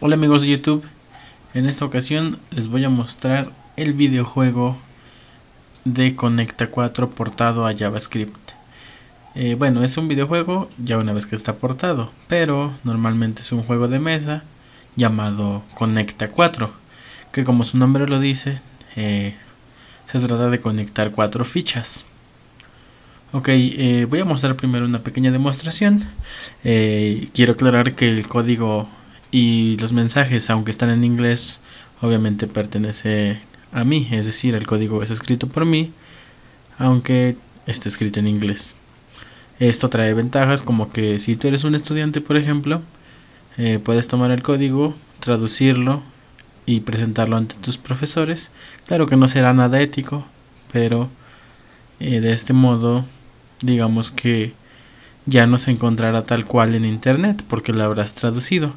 Hola amigos de YouTube, en esta ocasión les voy a mostrar el videojuego de Conecta 4 portado a JavaScript. Bueno, es un videojuego ya una vez que está portado, pero normalmente es un juego de mesa llamado Conecta 4, que como su nombre lo dice, se trata de conectar 4 fichas. Ok, voy a mostrar primero una pequeña demostración. Quiero aclarar que el código y los mensajes, aunque están en inglés, obviamente pertenece a mí, es decir, el código es escrito por mí, aunque esté escrito en inglés. Esto trae ventajas como que si tú eres un estudiante, por ejemplo, puedes tomar el código, traducirlo y presentarlo ante tus profesores. Claro que no será nada ético, pero de este modo, digamos que ya no se encontrará tal cual en internet porque lo habrás traducido.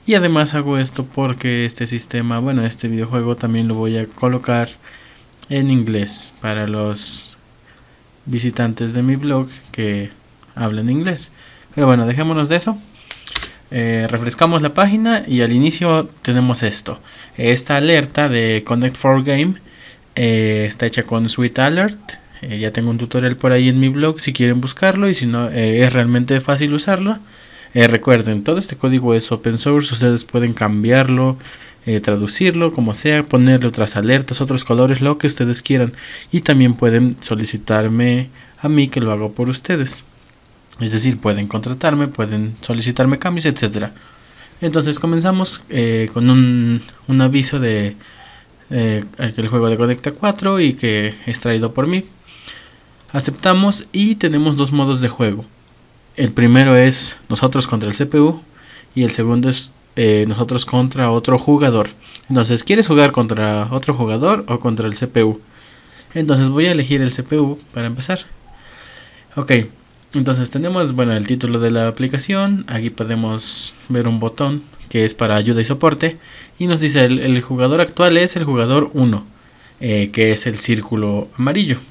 Y además hago esto porque este sistema, bueno, este videojuego también lo voy a colocar en inglés para los visitantes de mi blog que hablan inglés. Pero bueno, dejémonos de eso. Refrescamos la página y al inicio tenemos esto. Esta alerta de Connect 4 Game está hecha con Sweet Alert. Ya tengo un tutorial por ahí en mi blog si quieren buscarlo, y si no, es realmente fácil usarlo. Recuerden, todo este código es open source, ustedes pueden cambiarlo, traducirlo como sea, ponerle otras alertas, otros colores, lo que ustedes quieran, y también pueden solicitarme a mí que lo haga por ustedes. Es decir, pueden contratarme, pueden solicitarme cambios, etcétera. Entonces comenzamos con un aviso de que el juego de Conecta 4 y que es traído por mí. Aceptamos y tenemos dos modos de juego. El primero es nosotros contra el CPU y el segundo es nosotros contra otro jugador. Entonces, ¿quieres jugar contra otro jugador o contra el CPU? Entonces voy a elegir el CPU para empezar. Ok, entonces tenemos, bueno, el título de la aplicación. Aquí podemos ver un botón que es para ayuda y soporte. Y nos dice el jugador actual es el jugador 1, que es el círculo amarillo.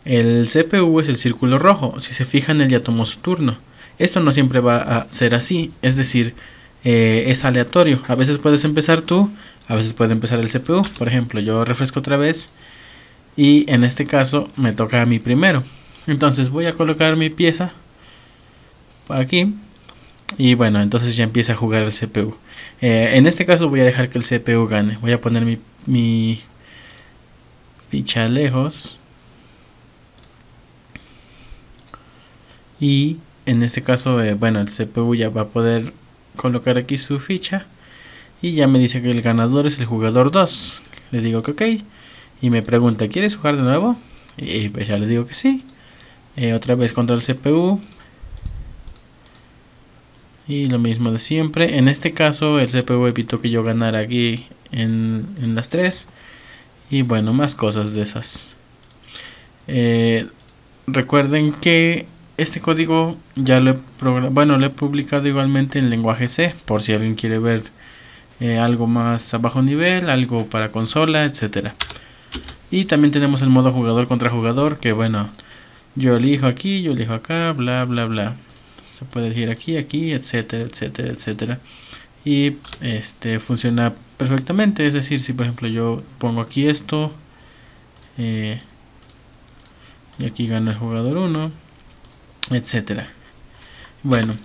El CPU es el círculo rojo. Si se fijan, él ya tomó su turno. Esto no siempre va a ser así, es decir, es aleatorio. A veces puedes empezar tú, a veces puede empezar el CPU. Por ejemplo, yo refresco otra vez y en este caso me toca a mí primero. Entonces voy a colocar mi pieza aquí y bueno, entonces ya empieza a jugar el CPU. En este caso voy a dejar que el CPU gane. Voy a poner mi ficha lejos. Y en este caso, bueno, el CPU ya va a poder colocar aquí su ficha. Y ya me dice que el ganador es el jugador 2. Le digo que ok. Y me pregunta, ¿quieres jugar de nuevo? Y pues ya le digo que sí. Otra vez contra el CPU. Y lo mismo de siempre. En este caso el CPU evitó que yo ganara aquí en las 3. Y bueno, más cosas de esas. Recuerden que este código ya lo he publicado igualmente en lenguaje C, por si alguien quiere ver algo más a bajo nivel, algo para consola, etcétera. Y también tenemos el modo jugador contra jugador, que bueno, yo elijo aquí, yo elijo acá, bla bla bla. Se puede elegir aquí, aquí, etcétera, etcétera, etcétera. Y funciona perfectamente, es decir, si por ejemplo yo pongo aquí esto y aquí gana el jugador 1, etcétera. Bueno,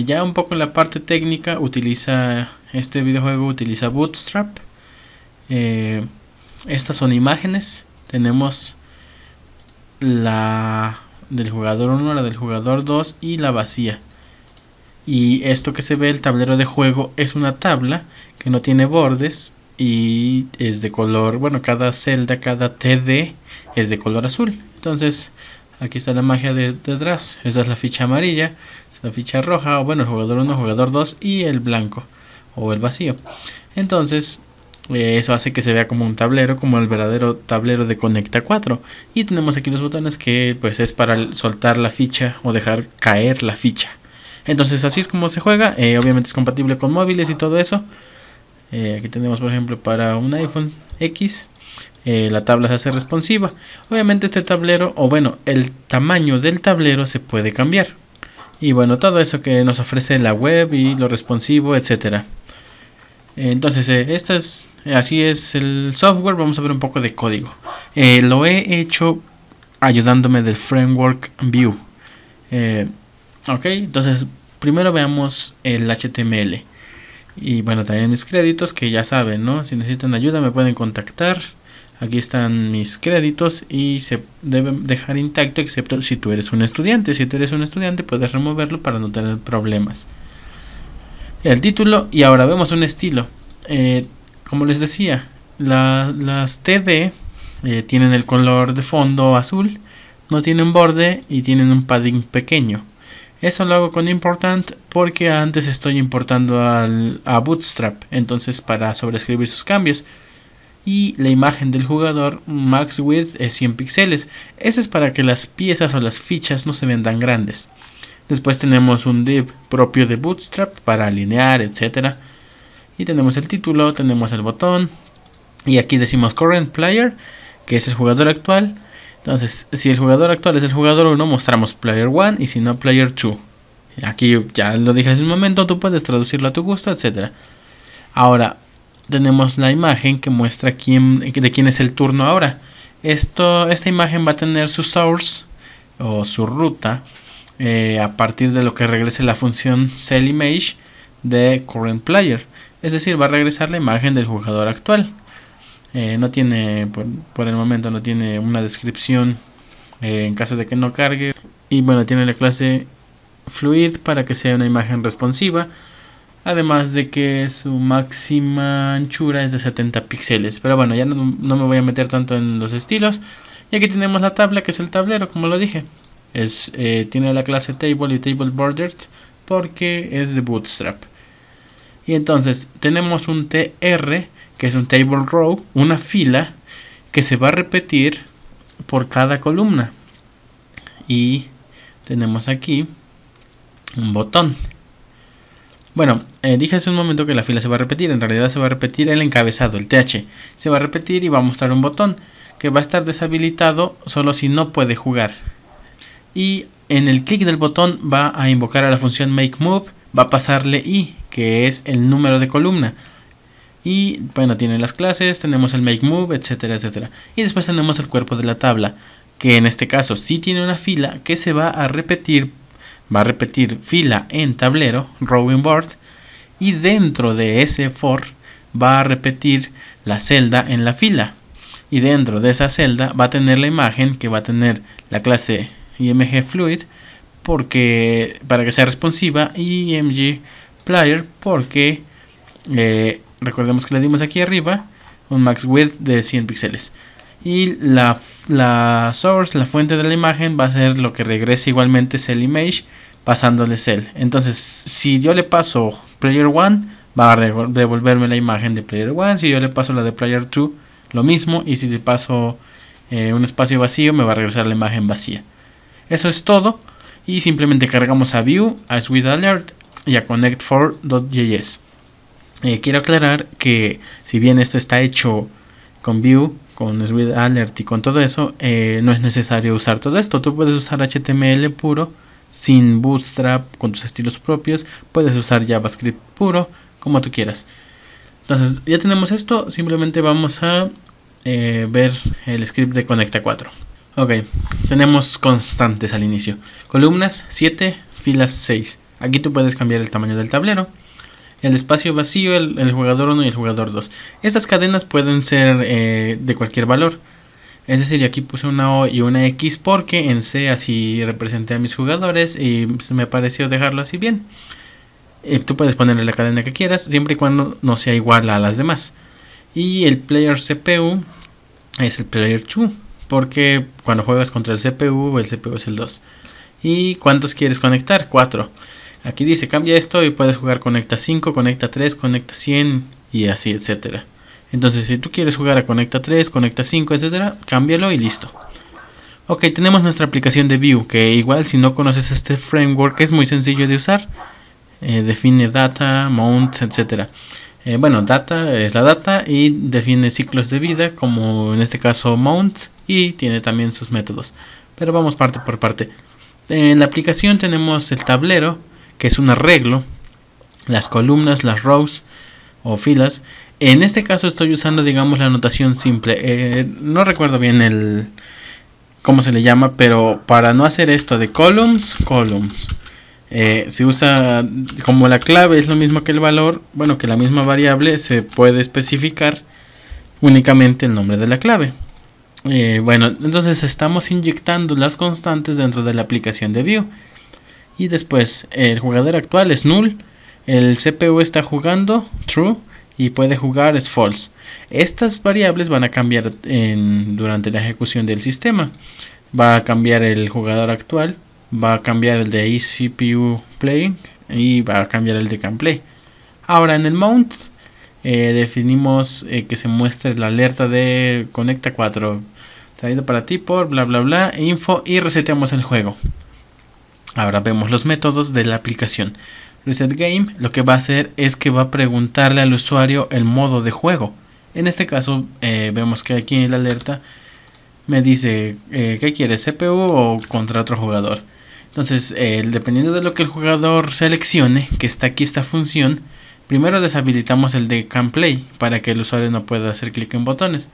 ya un poco en la parte técnica, este videojuego utiliza Bootstrap. Estas son imágenes. Tenemos la del jugador 1, la del jugador 2 y la vacía. Y esto que se ve, el tablero de juego, es una tabla que no tiene bordes y es de color, bueno, cada celda, cada TD es de color azul. Entonces aquí está la magia detrás. Esta es la ficha amarilla, es la ficha roja, o bueno, el jugador 1, jugador 2 y el blanco o el vacío. Entonces eso hace que se vea como un tablero, como el verdadero tablero de Conecta 4. Y tenemos aquí los botones que pues es para soltar la ficha o dejar caer la ficha. Entonces así es como se juega. Obviamente es compatible con móviles y todo eso. Aquí tenemos por ejemplo para un iPhone X. La tabla se hace responsiva. Obviamente este tablero, o bueno, el tamaño del tablero se puede cambiar. y bueno, todo eso que nos ofrece la web y lo responsivo, etcétera. Entonces, así es el software. Vamos a ver un poco de código. Lo he hecho ayudándome del framework Vue. Ok, entonces primero veamos el HTML. Y bueno, también mis créditos, que ya saben, ¿no? Si necesitan ayuda me pueden contactar. Aquí están mis créditos y se deben dejar intacto, excepto si tú eres un estudiante. Si tú eres un estudiante puedes removerlo para no tener problemas. El título, y ahora vemos un estilo. Como les decía, las TD tienen el color de fondo azul, no tienen borde y tienen un padding pequeño. Eso lo hago con important porque antes estoy importando a Bootstrap, entonces para sobreescribir sus cambios. Y la imagen del jugador max width es 100 píxeles. Ese es para que las piezas o las fichas no se vean tan grandes. Después tenemos un div propio de Bootstrap para alinear, etcétera. Y tenemos el título, tenemos el botón. Y aquí decimos current player, que es el jugador actual. Entonces, si el jugador actual es el jugador 1, mostramos player 1 y si no, player 2. Aquí ya lo dije hace un momento, tú puedes traducirlo a tu gusto, etcétera. Ahora, tenemos la imagen que muestra de quién es el turno ahora. Esta imagen va a tener su source o su ruta a partir de lo que regrese la función setImage de current player. Es decir, va a regresar la imagen del jugador actual. No tiene, por el momento no tiene una descripción en caso de que no cargue. Y bueno, tiene la clase fluid para que sea una imagen responsiva. Además de que su máxima anchura es de 70 píxeles. Pero bueno, ya no me voy a meter tanto en los estilos. Y aquí tenemos la tabla, que es el tablero, como lo dije. Tiene la clase table y table bordered porque es de Bootstrap. Y entonces tenemos un TR, que es un table row, una fila que se va a repetir por cada columna. Y tenemos aquí un botón. Bueno, dije hace un momento que la fila se va a repetir. En realidad se va a repetir el encabezado, el TH. Se va a repetir y va a mostrar un botón que va a estar deshabilitado solo si no puede jugar. Y en el clic del botón va a invocar a la función makeMove. Va a pasarle i, que es el número de columna. Y bueno, tiene las clases, tenemos el makeMove, etcétera, etcétera. Y después tenemos el cuerpo de la tabla, que en este caso sí tiene una fila que se va a repetir. Va a repetir fila en tablero, row in board, y dentro de ese for va a repetir la celda en la fila. Y dentro de esa celda va a tener la imagen que va a tener la clase img fluid para que sea responsiva, y img player porque recordemos que le dimos aquí arriba un max width de 100 píxeles. Y la source, la fuente de la imagen, va a ser lo que regrese igualmente setImage pasándole cell. Entonces, si yo le paso player 1, va a devolverme la imagen de player 1. Si yo le paso la de player 2, lo mismo. Y si le paso un espacio vacío, me va a regresar la imagen vacía. Eso es todo. Y simplemente cargamos a Vue, a SweetAlert y a connect4.js. Quiero aclarar que si bien esto está hecho con Vue, con SweetAlert y con todo eso, no es necesario usar todo esto. Tú puedes usar HTML puro, sin Bootstrap, con tus estilos propios. Puedes usar JavaScript puro, como tú quieras. Entonces, ya tenemos esto. Simplemente vamos a ver el script de Conecta 4. Ok, tenemos constantes al inicio. Columnas 7, filas 6. Aquí tú puedes cambiar el tamaño del tablero. El espacio vacío, el jugador 1 y el jugador 2. Estas cadenas pueden ser de cualquier valor. Es decir, aquí puse una O y una X porque en C así representé a mis jugadores y me pareció dejarlo así bien. Tú puedes ponerle la cadena que quieras, siempre y cuando no sea igual a las demás. Y el player CPU es el player 2, porque cuando juegas contra el CPU es el 2. ¿Y cuántos quieres conectar? 4. Aquí dice cambia esto y puedes jugar conecta 5, conecta 3, conecta 100 y así, etcétera. Entonces, si tú quieres jugar a Conecta 3, Conecta 5, etcétera, cámbialo y listo. Ok, tenemos nuestra aplicación de Vue, que igual si no conoces este framework es muy sencillo de usar. Define data, mount, etcétera. Bueno, data es la data y define ciclos de vida, como en este caso mount, y tiene también sus métodos. Pero vamos parte por parte. En la aplicación tenemos el tablero, que es un arreglo, las columnas, las rows o filas. En este caso estoy usando, digamos, la notación simple. No recuerdo bien cómo se le llama, pero para no hacer esto de columns, se usa como la clave es lo mismo que el valor, bueno, que la misma variable, se puede especificar únicamente el nombre de la clave. Bueno, entonces estamos inyectando las constantes dentro de la aplicación de Vue. Y después el jugador actual es null, el CPU está jugando true y puede jugar es false. Estas variables van a cambiar durante la ejecución del sistema. Va a cambiar el jugador actual, va a cambiar el de eCPU playing y va a cambiar el de CanPlay. Ahora en el mount definimos que se muestre la alerta de Conecta 4 traído para ti por bla bla bla info y reseteamos el juego. Ahora vemos los métodos de la aplicación. Reset Game lo que va a hacer es que va a preguntarle al usuario el modo de juego. En este caso vemos que aquí en la alerta me dice ¿qué quiere? CPU o contra otro jugador. Entonces dependiendo de lo que el jugador seleccione, que está aquí esta función, primero deshabilitamos el de CanPlay para que el usuario no pueda hacer clic en botones.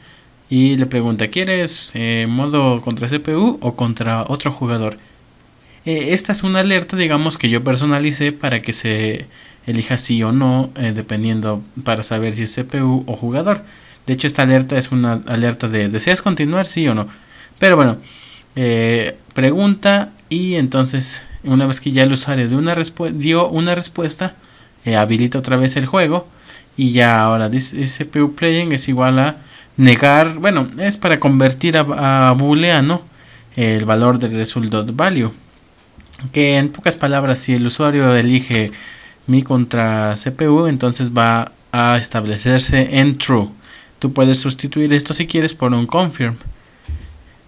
Y le pregunta, ¿quieres modo contra CPU o contra otro jugador? Esta es una alerta, digamos, que yo personalicé para que se elija sí o no, dependiendo para saber si es CPU o jugador. De hecho, esta alerta es una alerta de ¿deseas continuar? Sí o no. Pero bueno, pregunta y entonces una vez que ya el usuario dio una respuesta, habilita otra vez el juego y ya ahora dice CPU playing es igual a negar, bueno, es para convertir a booleano el valor del result.value, que en pocas palabras, si el usuario elige mi contra CPU, entonces va a establecerse en true. Tú puedes sustituir esto si quieres por un confirm.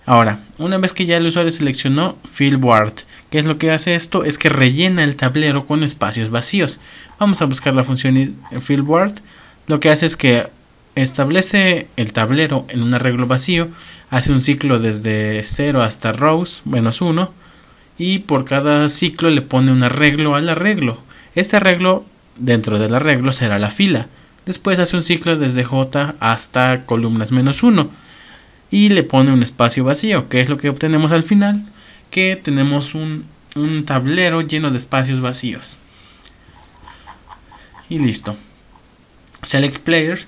Ahora, una vez que ya el usuario seleccionó fillboard, ¿qué es lo que hace esto? Es que rellena el tablero con espacios vacíos. Vamos a buscar la función fillboard. Lo que hace es que establece el tablero en un arreglo vacío, hace un ciclo desde 0 hasta rows menos 1 y por cada ciclo le pone un arreglo al arreglo. Este arreglo dentro del arreglo será la fila. Después hace un ciclo desde J hasta columnas menos 1 y le pone un espacio vacío, que es lo que obtenemos al final, que tenemos un tablero lleno de espacios vacíos. Y listo. Select Player.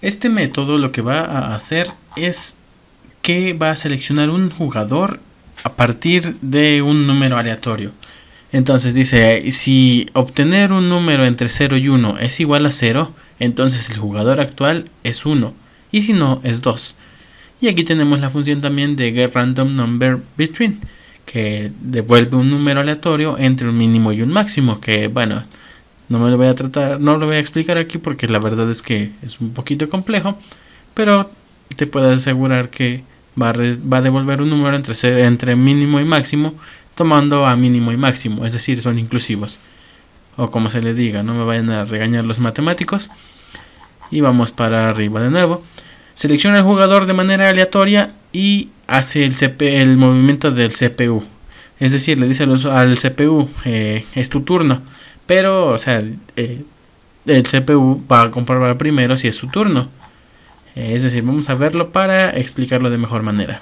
Este método lo que va a hacer es que va a seleccionar un jugador a partir de un número aleatorio. Entonces dice, si obtener un número entre 0 y 1 es igual a 0, entonces el jugador actual es 1, y si no, es 2. Y aquí tenemos la función también de getRandomNumberBetween, que devuelve un número aleatorio entre un mínimo y un máximo, que bueno, no lo voy a explicar aquí porque la verdad es que es un poquito complejo, pero te puedo asegurar que va a devolver un número entre mínimo y máximo, tomando a mínimo y máximo, es decir, son inclusivos, o como se le diga, no me vayan a regañar los matemáticos. Y vamos para arriba de nuevo. Selecciona el jugador de manera aleatoria y hace el movimiento del CPU, es decir, le dice al CPU es tu turno. Pero, o sea, el CPU va a comprobar primero si es su turno. Es decir, vamos a verlo para explicarlo de mejor manera.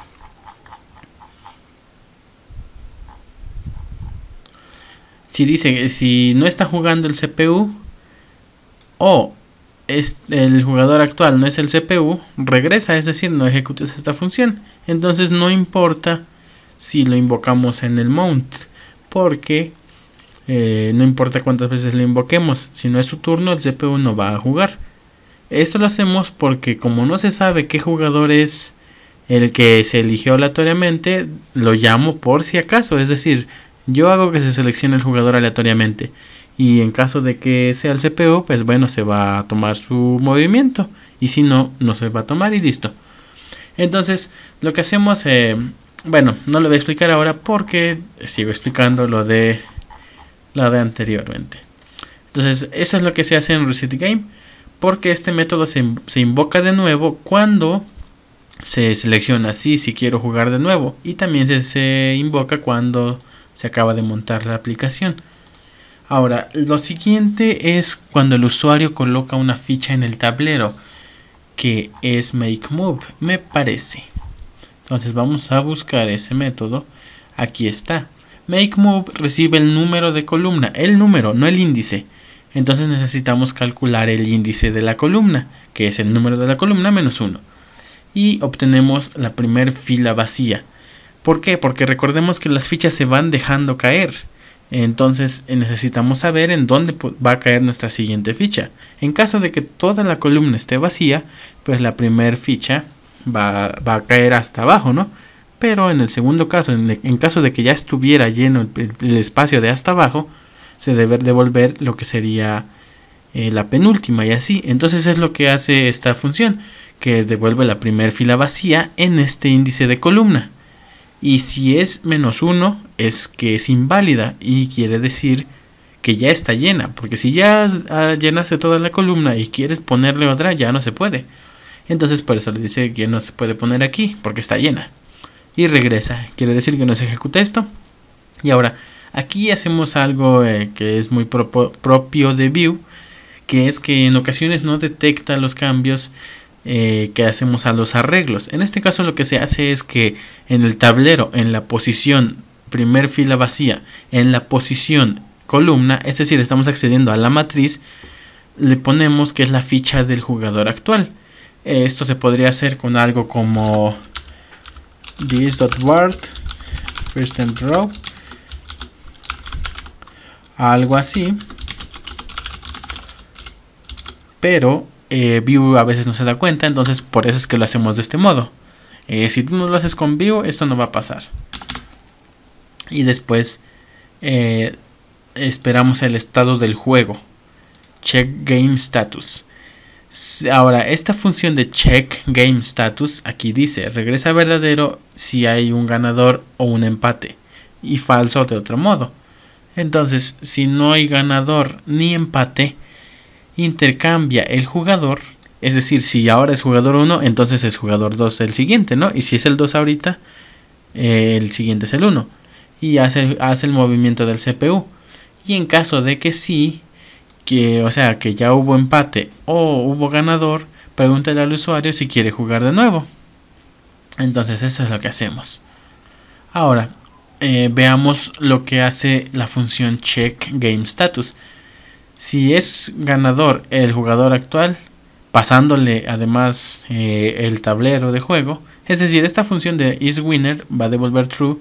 Si dice, si no está jugando el CPU o el jugador actual no es el CPU, regresa, es decir, no ejecutes esta función. Entonces no importa si lo invocamos en el mount, porque no importa cuántas veces lo invoquemos, si no es su turno el CPU no va a jugar. Esto lo hacemos porque como no se sabe qué jugador es el que se eligió aleatoriamente, lo llamo por si acaso, es decir, yo hago que se seleccione el jugador aleatoriamente y en caso de que sea el CPU, pues bueno, se va a tomar su movimiento y si no, no se va a tomar y listo. Entonces lo que hacemos, bueno, no lo voy a explicar ahora porque sigo explicando lo de anteriormente. Entonces eso es lo que se hace en Reset Game, porque este método se invoca de nuevo cuando se selecciona si quiero jugar de nuevo, y también se invoca cuando se acaba de montar la aplicación. Ahora, lo siguiente es cuando el usuario coloca una ficha en el tablero, que es make move, me parece. Entonces vamos a buscar ese método. Aquí está. Make move recibe el número de columna, el número, no el índice. Entonces necesitamos calcular el índice de la columna, que es el número de la columna menos 1. Y obtenemos la primera fila vacía. ¿Por qué? Porque recordemos que las fichas se van dejando caer. Entonces necesitamos saber en dónde va a caer nuestra siguiente ficha. En caso de que toda la columna esté vacía, pues la primera ficha va a caer hasta abajo, ¿no? Pero en el segundo caso, en caso de que ya estuviera lleno el espacio de hasta abajo, se debe devolver lo que sería la penúltima y así. Entonces es lo que hace esta función, que devuelve la primera fila vacía en este índice de columna. Y si es menos 1 es que es inválida y quiere decir que ya está llena, porque si ya llenaste toda la columna y quieres ponerle otra, ya no se puede. Entonces por eso le dice que no se puede poner aquí, porque está llena. Y regresa, quiere decir que no se ejecuta esto. Y ahora, aquí hacemos algo que es muy propio de Vue, que es que en ocasiones no detecta los cambios que hacemos a los arreglos. En este caso lo que se hace es que en el tablero, en la posición primer fila vacía, en la posición columna, es decir, estamos accediendo a la matriz, le ponemos que es la ficha del jugador actual. Esto se podría hacer con algo como this.word first and row, algo así, pero Vue a veces no se da cuenta, entonces por eso es que lo hacemos de este modo. Si tú no lo haces con Vue, esto no va a pasar. Y después esperamos el estado del juego, check game status. Ahora, esta función de check game status aquí dice regresa verdadero si hay un ganador o un empate, y falso de otro modo. Entonces, si no hay ganador ni empate, intercambia el jugador, es decir, si ahora es jugador 1, entonces es jugador 2 el siguiente, ¿no? Y si es el 2 ahorita, el siguiente es el 1. Y hace el movimiento del CPU. Y en caso de que sí, o sea, que ya hubo empate o hubo ganador, pregúntale al usuario si quiere jugar de nuevo. Entonces eso es lo que hacemos. Ahora, veamos lo que hace la función check game status. Si es ganador el jugador actual, pasándole además el tablero de juego, es decir, esta función de isWinner va a devolver true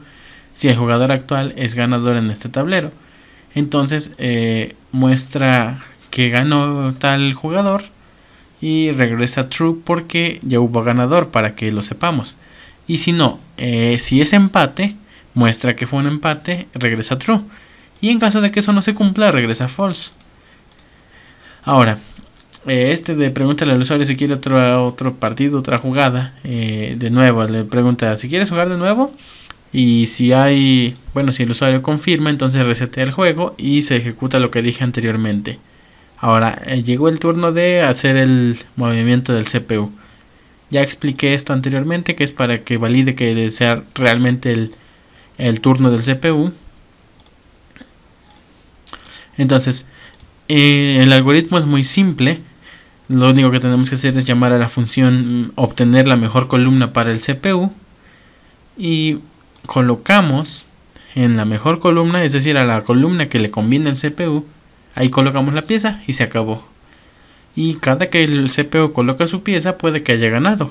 si el jugador actual es ganador en este tablero. Entonces muestra que ganó tal jugador y regresa true porque ya hubo ganador, para que lo sepamos. Y si no, si es empate, muestra que fue un empate, regresa true. Y en caso de que eso no se cumpla, regresa false. Ahora, de pregúntale al usuario si quiere otro partido, otra jugada. De nuevo, le pregunta si quieres jugar de nuevo. Y si si el usuario confirma, entonces resetea el juego y se ejecuta lo que dije anteriormente. Ahora, llegó el turno de hacer el movimiento del CPU. Ya expliqué esto anteriormente, que es para que valide que sea realmente el turno del CPU. Entonces, el algoritmo es muy simple. Lo único que tenemos que hacer es llamar a la función obtener la mejor columna para el CPU. Y colocamos en la mejor columna, es decir, a la columna que le conviene al CPU, ahí colocamos la pieza y se acabó. Y cada que el CPU coloca su pieza puede que haya ganado.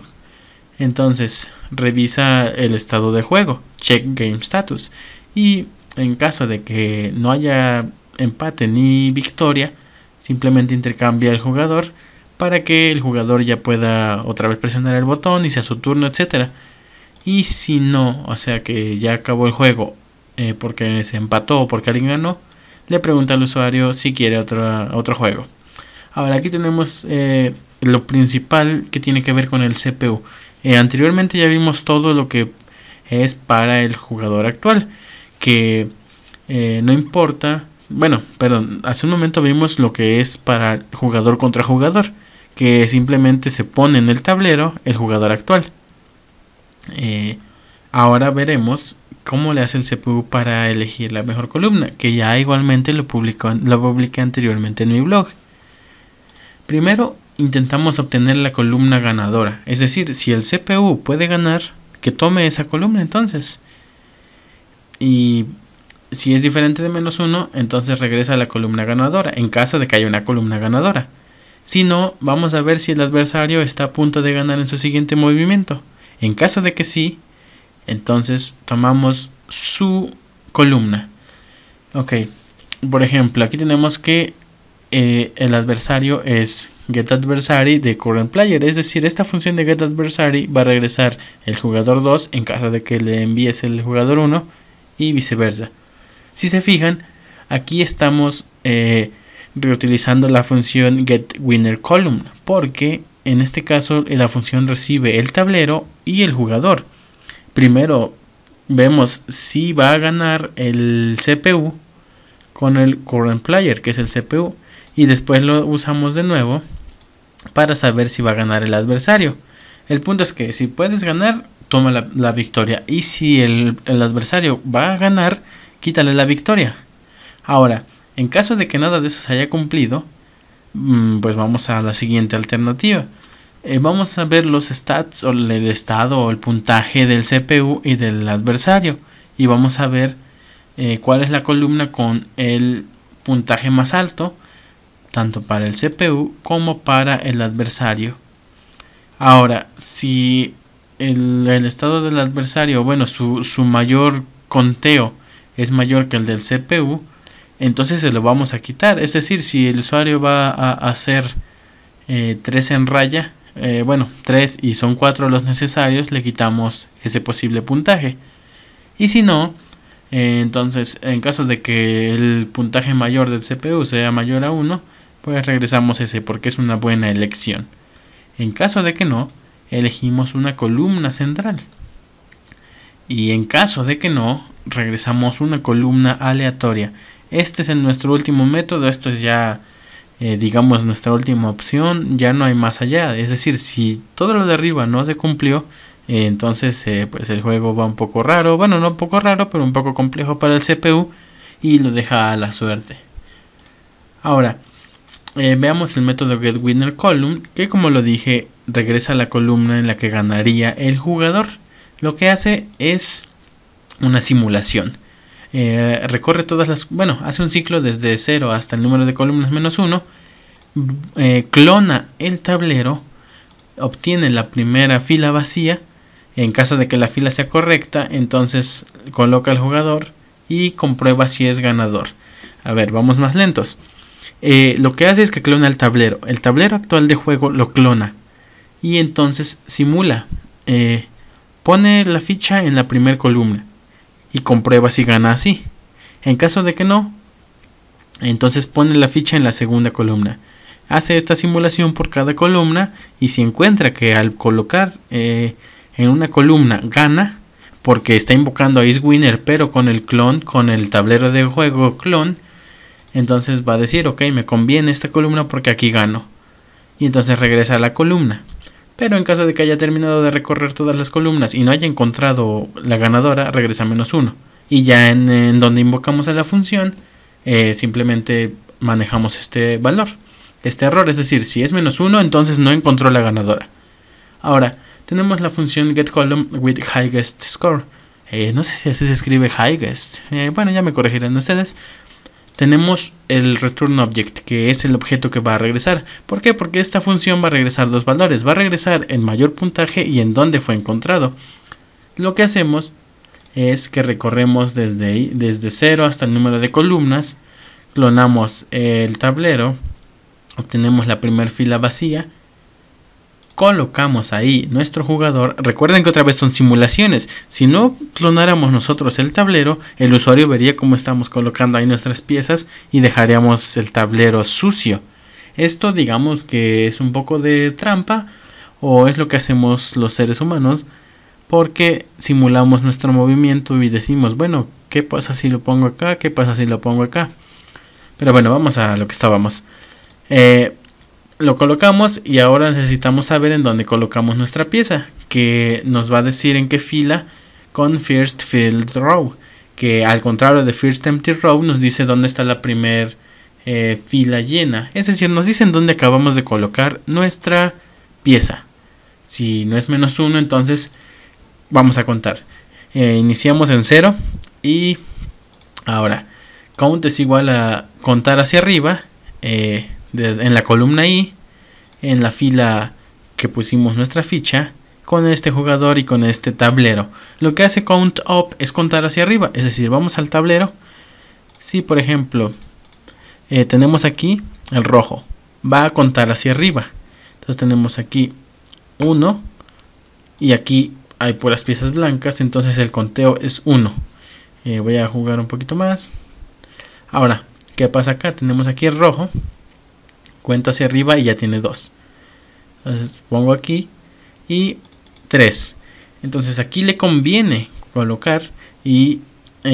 Entonces revisa el estado de juego, check game status, y en caso de que no haya empate ni victoria, simplemente intercambia el jugador para que el jugador ya pueda otra vez presionar el botón y sea su turno, etcétera. Y si no, o sea que ya acabó el juego porque se empató o porque alguien ganó, le pregunta al usuario si quiere otro juego. Ahora aquí tenemos lo principal que tiene que ver con el CPU. Anteriormente ya vimos todo lo que es para el jugador actual, que no importa. Bueno, perdón, hace un momento vimos lo que es para jugador contra jugador, que simplemente se pone en el tablero el jugador actual. Ahora veremos cómo le hace el CPU para elegir la mejor columna, que ya igualmente lo publiqué anteriormente en mi blog. Primero intentamos obtener la columna ganadora, es decir, si el CPU puede ganar, que tome esa columna entonces. Y si es diferente de -1, entonces regresa a la columna ganadora, en caso de que haya una columna ganadora. Si no, vamos a ver si el adversario está a punto de ganar en su siguiente movimiento. En caso de que sí, entonces tomamos su columna. Ok, por ejemplo, aquí tenemos que el adversario es getAdversary de currentPlayer, es decir, esta función de getAdversary va a regresar el jugador 2 en caso de que le envíes el jugador 1 y viceversa. Si se fijan, aquí estamos reutilizando la función getWinnerColumn, porque en este caso la función recibe el tablero y el jugador. Primero vemos si va a ganar el CPU con el currentPlayer, que es el CPU, y después lo usamos de nuevo para saber si va a ganar el adversario. El punto es que si puedes ganar, toma la victoria, y si el adversario va a ganar, quítale la victoria. Ahora, en caso de que nada de eso se haya cumplido, pues vamos a la siguiente alternativa. Vamos a ver los stats o el estado o el puntaje del CPU y del adversario, y vamos a ver cuál es la columna con el puntaje más alto, tanto para el CPU como para el adversario. Ahora, si el estado del adversario, bueno, su mayor conteo es mayor que el del CPU, entonces se lo vamos a quitar. Es decir, si el usuario va a hacer 3 en raya, 3 y son 4 los necesarios, le quitamos ese posible puntaje. Y si no, entonces en caso de que el puntaje mayor del CPU sea mayor a 1, pues regresamos ese, porque es una buena elección. En caso de que no, elegimos una columna central. Y en caso de que no, regresamos una columna aleatoria. Este es nuestro último método, esto es ya digamos nuestra última opción, ya no hay más allá. Es decir, si todo lo de arriba no se cumplió, entonces pues el juego va un poco raro, bueno, no un poco raro, pero un poco complejo para el CPU y lo deja a la suerte. Ahora, veamos el método getWinnerColumn, que como lo dije, regresa a la columna en la que ganaría el jugador. Lo que hace es una simulación. Recorre todas las, hace un ciclo desde 0 hasta el número de columnas -1, clona el tablero, obtiene la primera fila vacía. En caso de que la fila sea correcta, entonces coloca al jugador y comprueba si es ganador. A ver, vamos más lentos. Lo que hace es que clona el tablero actual de juego, lo clona y entonces simula, pone la ficha en la primera columna y comprueba si gana así. En caso de que no, entonces pone la ficha en la segunda columna, hace esta simulación por cada columna, y si encuentra que al colocar en una columna gana, porque está invocando a isWinner pero con el clon, con el tablero de juego clon, entonces va a decir, ok, me conviene esta columna porque aquí gano, y entonces regresa a la columna. Pero en caso de que haya terminado de recorrer todas las columnas y no haya encontrado la ganadora, regresa a -1. Y ya en donde invocamos a la función, simplemente manejamos este valor, este error. Es decir, si es -1, entonces no encontró la ganadora. Ahora, tenemos la función getColumn_with_highestScore. No sé si así se escribe highest. Ya me corregirán ustedes. Tenemos el return object, que es el objeto que va a regresar. ¿Por qué? Porque esta función va a regresar dos valores. Va a regresar el mayor puntaje y en dónde fue encontrado. Lo que hacemos es que recorremos desde 0 hasta el número de columnas. Clonamos el tablero. Obtenemos la primera fila vacía. Colocamos ahí nuestro jugador. Recuerden que otra vez son simulaciones. Si no clonáramos nosotros el tablero, el usuario vería cómo estamos colocando ahí nuestras piezas y dejaríamos el tablero sucio. Esto digamos que es un poco de trampa, o es lo que hacemos los seres humanos, porque simulamos nuestro movimiento y decimos, bueno, ¿qué pasa si lo pongo acá? ¿Qué pasa si lo pongo acá? Pero bueno, vamos a lo que estábamos. Lo colocamos y ahora necesitamos saber en dónde colocamos nuestra pieza, que nos va a decir en qué fila con First Filled Row, que al contrario de First Empty Row nos dice dónde está la primer fila llena, es decir, nos dicen dónde acabamos de colocar nuestra pieza. Si no es -1, entonces vamos a contar. Iniciamos en 0 y ahora count es igual a contar hacia arriba en la columna I, en la fila que pusimos nuestra ficha, con este jugador y con este tablero. Lo que hace count up es contar hacia arriba, es decir, vamos al tablero. Si por ejemplo tenemos aquí el rojo, va a contar hacia arriba. Entonces tenemos aquí 1 y aquí hay puras piezas blancas, entonces el conteo es 1. Voy a jugar un poquito más. Ahora, ¿qué pasa acá? Tenemos aquí el rojo, cuenta hacia arriba y ya tiene 2. Entonces pongo aquí y 3. Entonces aquí le conviene colocar y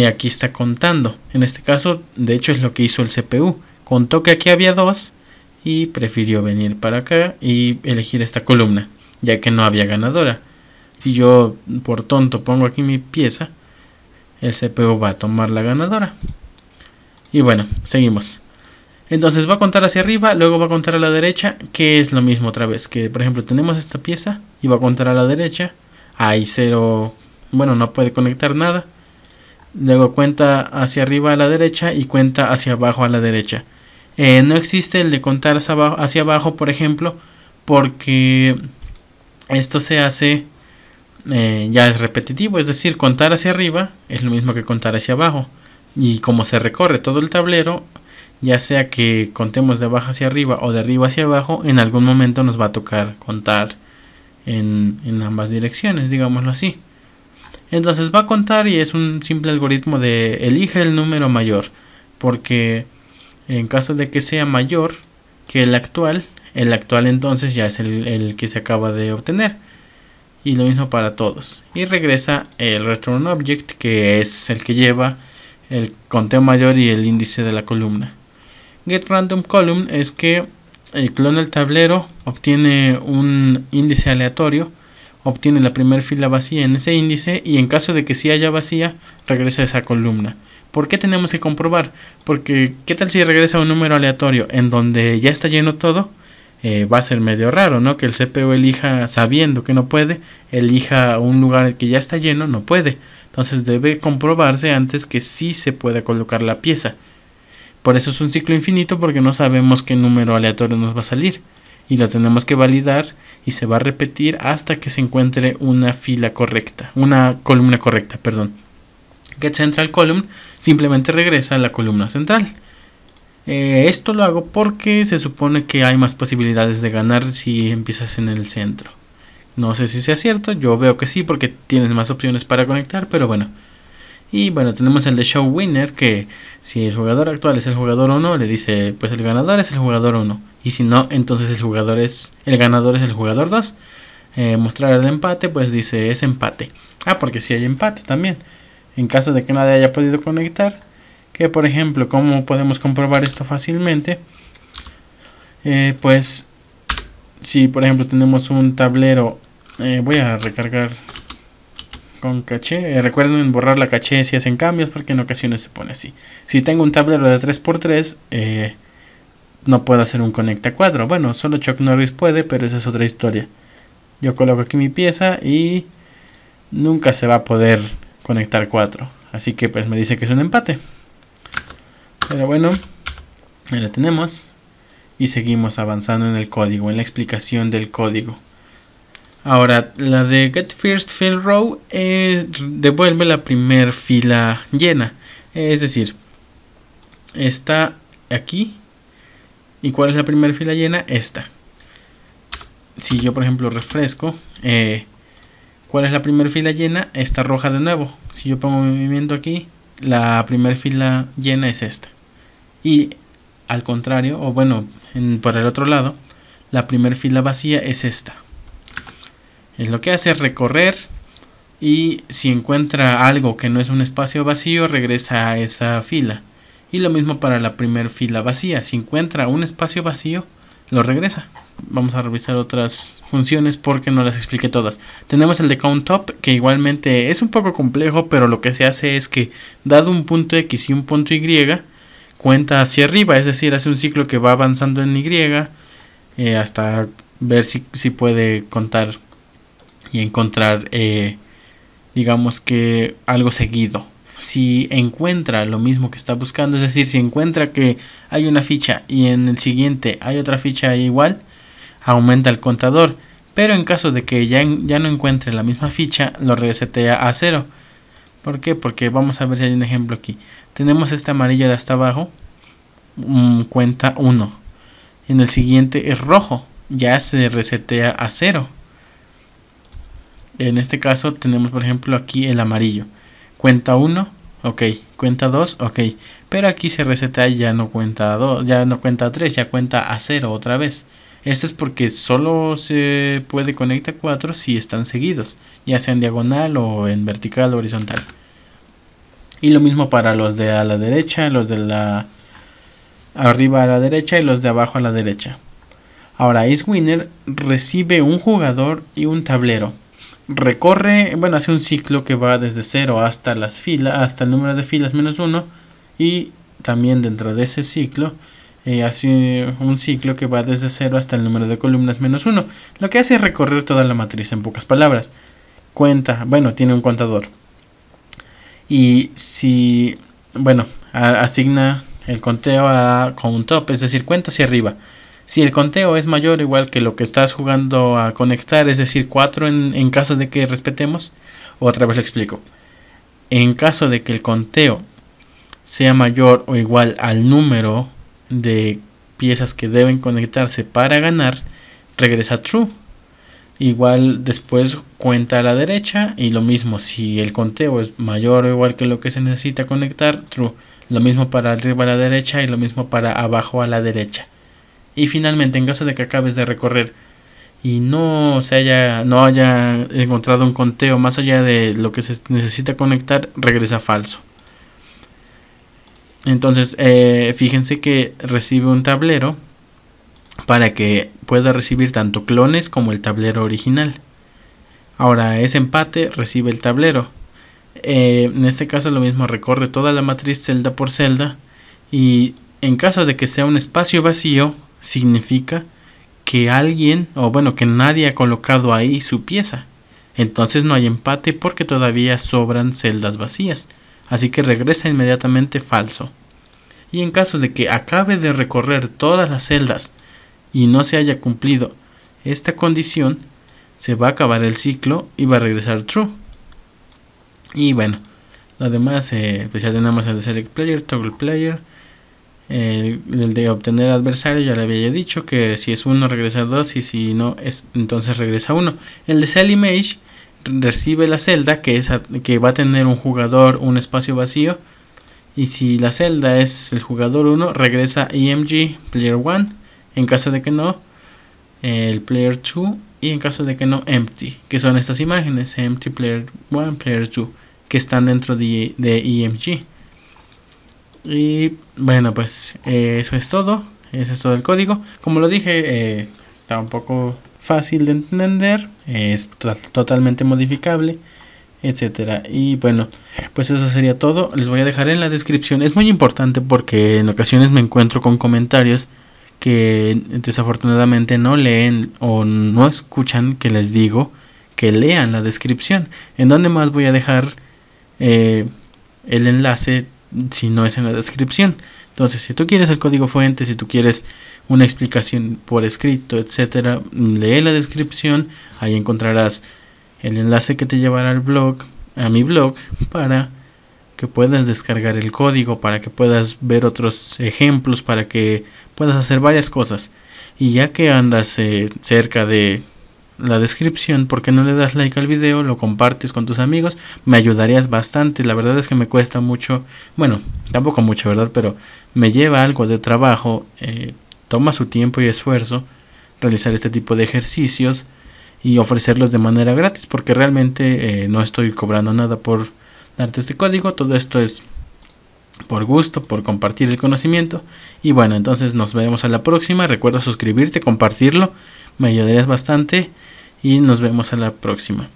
aquí está contando. En este caso, de hecho, es lo que hizo el CPU. Contó que aquí había 2 y prefirió venir para acá y elegir esta columna, ya que no había ganadora. Si yo por tonto pongo aquí mi pieza, el CPU va a tomar la ganadora. Y bueno, seguimos. Entonces va a contar hacia arriba, luego va a contar a la derecha, que es lo mismo otra vez. Que por ejemplo tenemos esta pieza y va a contar a la derecha. Hay 0, bueno, no puede conectar nada. Luego cuenta hacia arriba a la derecha y cuenta hacia abajo a la derecha. No existe el de contar hacia abajo, por ejemplo, porque esto se hace, ya es repetitivo. Es decir, contar hacia arriba es lo mismo que contar hacia abajo. Y como se recorre todo el tablero, ya sea que contemos de abajo hacia arriba o de arriba hacia abajo, en algún momento nos va a tocar contar en ambas direcciones, digámoslo así. Entonces va a contar y es un simple algoritmo de elige el número mayor, porque en caso de que sea mayor que el actual entonces ya es el que se acaba de obtener. Y lo mismo para todos. Y regresa el return object, que es el que lleva el conteo mayor y el índice de la columna. Get random column es que clona el tablero, obtiene un índice aleatorio, obtiene la primera fila vacía en ese índice y en caso de que sí haya vacía, regresa a esa columna. ¿Por qué tenemos que comprobar? Porque ¿qué tal si regresa un número aleatorio en donde ya está lleno todo? Va a ser medio raro, ¿no? Que el CPU elija, sabiendo que no puede, elija un lugar que ya está lleno, no puede. Entonces debe comprobarse antes que sí se pueda colocar la pieza. Por eso es un ciclo infinito, porque no sabemos qué número aleatorio nos va a salir. Y lo tenemos que validar y se va a repetir hasta que se encuentre una fila correcta, una columna correcta, perdón. Get central column simplemente regresa a la columna central. Esto lo hago porque se supone que hay más posibilidades de ganar si empiezas en el centro. No sé si sea cierto, yo veo que sí porque tienes más opciones para conectar, pero bueno. Y bueno, tenemos el de Show Winner, que si el jugador actual es el jugador 1, le dice pues el ganador es el jugador 1. Y si no, entonces el ganador es el jugador 2. Mostrar el empate, pues dice es empate. Porque si hay empate también. En caso de que nadie haya podido conectar, que por ejemplo, ¿cómo podemos comprobar esto fácilmente? Pues si por ejemplo tenemos un tablero, voy a recargar con caché. Recuerden borrar la caché si hacen cambios, porque en ocasiones se pone así. Si tengo un tablero de 3x3, no puedo hacer un conecta 4. Bueno, solo Chuck Norris puede, pero esa es otra historia. Yo coloco aquí mi pieza y nunca se va a poder conectar 4. Así que pues me dice que es un empate. Pero bueno, ahí lo tenemos. Y seguimos avanzando en el código, en la explicación del código. Ahora, la de Get First Fill Row devuelve la primera fila llena. Es decir, está aquí. ¿Y cuál es la primera fila llena? Esta. Si yo por ejemplo refresco, ¿cuál es la primera fila llena? Esta roja de nuevo. Si yo pongo movimiento aquí, la primera fila llena es esta. Y al contrario, o bueno, por el otro lado, la primera fila vacía es esta. Es lo que hace recorrer, y si encuentra algo que no es un espacio vacío, regresa a esa fila. Y lo mismo para la primera fila vacía. Si encuentra un espacio vacío, lo regresa. vamos a revisar otras funciones porque no las expliqué todas. Tenemos el de count up, que igualmente es un poco complejo, pero lo que se hace es que dado un punto X y un punto Y, cuenta hacia arriba, es decir, hace un ciclo que va avanzando en Y hasta ver si puede contar y encontrar digamos que algo seguido. Si encuentra lo mismo que está buscando, es decir, si encuentra que hay una ficha y en el siguiente hay otra ficha igual, aumenta el contador. Pero en caso de que ya no encuentre la misma ficha, lo resetea a 0. ¿Por qué? Porque vamos a ver si hay un ejemplo aquí. Tenemos este amarillo de hasta abajo, cuenta 1. En el siguiente es rojo, ya se resetea a 0. En este caso tenemos por ejemplo aquí el amarillo. Cuenta 1, ok. Cuenta 2, ok. Pero aquí se resetea y ya no cuenta 2, ya no cuenta 3, ya cuenta a 0 otra vez. Esto es porque solo se puede conectar 4 si están seguidos, ya sea en diagonal o en vertical o horizontal. Y lo mismo para los de a la derecha, los de la arriba a la derecha y los de abajo a la derecha. Ahora IceWinner recibe un jugador y un tablero. Recorre, bueno, hace un ciclo que va desde 0 hasta las filas, hasta el número de filas menos 1, y también dentro de ese ciclo hace un ciclo que va desde 0 hasta el número de columnas menos 1. Lo que hace es recorrer toda la matriz, en pocas palabras. Cuenta, bueno, tiene un contador. Y si, bueno, asigna el conteo a count-up, es decir, cuenta hacia arriba. Si el conteo es mayor o igual que lo que estás jugando a conectar, es decir, 4 en caso de que respetemos, otra vez lo explico. En caso de que el conteo sea mayor o igual al número de piezas que deben conectarse para ganar, regresa true. Igual después cuenta a la derecha y lo mismo, si el conteo es mayor o igual que lo que se necesita conectar, true. Lo mismo para arriba a la derecha y lo mismo para abajo a la derecha. Y finalmente, en caso de que acabes de recorrer y no haya encontrado un conteo más allá de lo que se necesita conectar, regresa falso. Entonces, fíjense que recibe un tablero para que pueda recibir tanto clones como el tablero original. Ahora, ese empate recibe el tablero. En este caso lo mismo, recorre toda la matriz celda por celda, y en caso de que sea un espacio vacío, significa que alguien, o bueno, que nadie ha colocado ahí su pieza. Entonces no hay empate porque todavía sobran celdas vacías. Así que regresa inmediatamente falso. Y en caso de que acabe de recorrer todas las celdas y no se haya cumplido esta condición, se va a acabar el ciclo y va a regresar true. Y bueno, lo demás, pues ya tenemos el de select player, toggle player. El de obtener adversario ya le había dicho que si es 1 regresa 2 y si no es entonces regresa 1. El de sell image recibe la celda que va a tener un jugador, un espacio vacío, y si la celda es el jugador 1 regresa emg player 1, en caso de que no el player 2, y en caso de que no empty, que son estas imágenes empty player 1 player 2 que están dentro de emg. Y bueno, pues eso es todo. Ese es todo el código. Como lo dije, está un poco fácil de entender, es totalmente modificable, etcétera. Y bueno, pues eso sería todo. Les voy a dejar en la descripción. Es muy importante porque en ocasiones me encuentro con comentarios que desafortunadamente no leen o no escuchan que les digo que lean la descripción. En donde más voy a dejar el enlace si no es en la descripción. Entonces, si tú quieres el código fuente, si tú quieres una explicación por escrito, etcétera, lee la descripción. Ahí encontrarás el enlace que te llevará al blog, a mi blog, para que puedas descargar el código, para que puedas ver otros ejemplos, para que puedas hacer varias cosas. Y ya que andas cerca de la descripción, ¿por qué no le das like al video? Lo compartes con tus amigos, me ayudarías bastante. La verdad es que me cuesta mucho, bueno, tampoco mucho, ¿verdad? Pero me lleva algo de trabajo, toma su tiempo y esfuerzo realizar este tipo de ejercicios y ofrecerlos de manera gratis, porque realmente no estoy cobrando nada por darte este código. Todo esto es por gusto, por compartir el conocimiento. Y bueno, entonces nos veremos a la próxima. Recuerda suscribirte, compartirlo, me ayudarías bastante y nos vemos a la próxima.